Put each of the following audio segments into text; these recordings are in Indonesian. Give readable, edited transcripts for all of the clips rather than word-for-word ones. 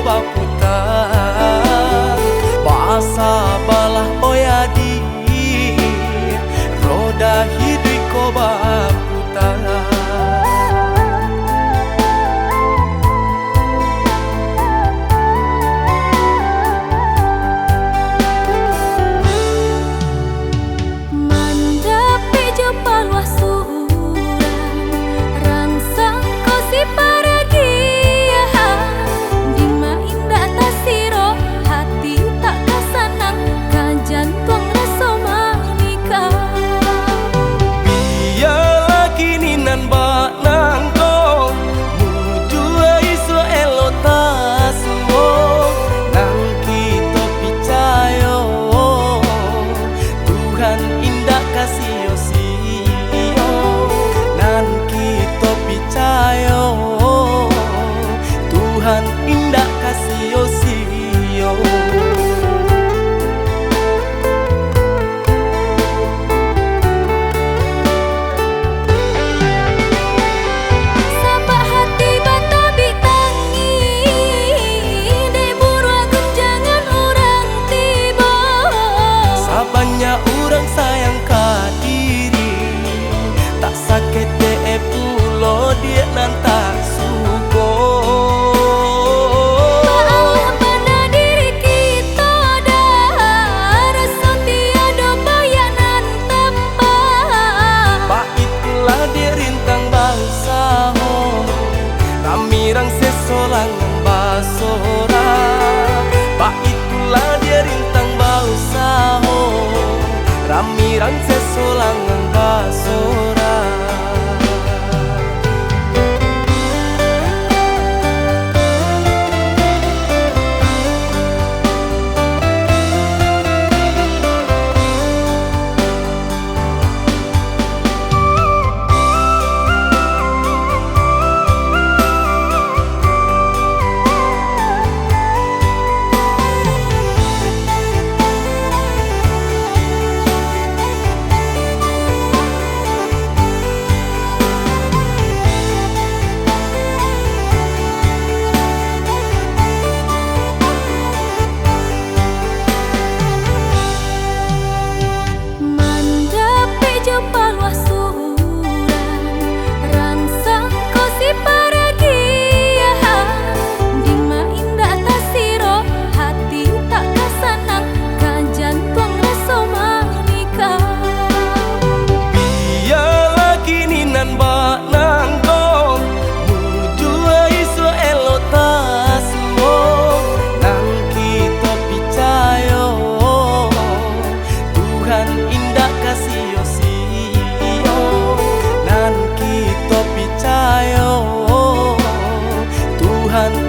baputar bahasa balah oyadi roda hidup ko baputar. Tuhan indah kasih sio. Sabak hati batabi tangi de buruan jangan orang tiba. Sabanya orang sayang ka diri tak sakit de pulo dia nantak suko. Ramirang sesolangan basora, ba itulah dia rintang bausaho. Ramirang sesolangan basora.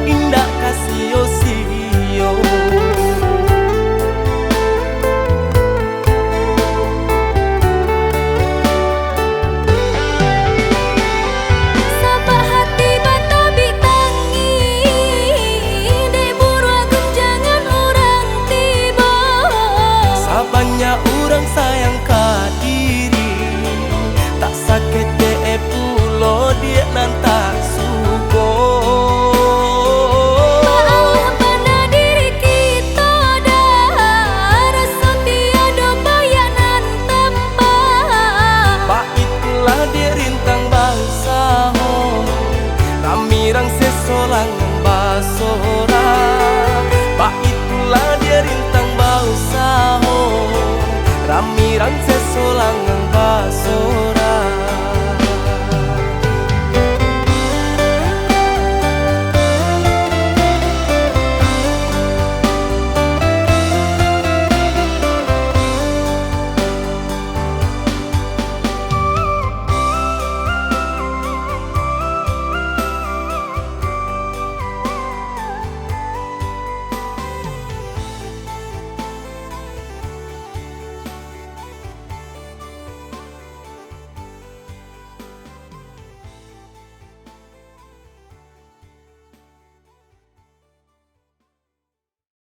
Indah kasih sio. Sabak hati batabi tangi de buruan jangan orang tiba. Sabanya orang sayang ka diri tak sakit de pulo dia nantak suko. Ramirang sesolangan basora.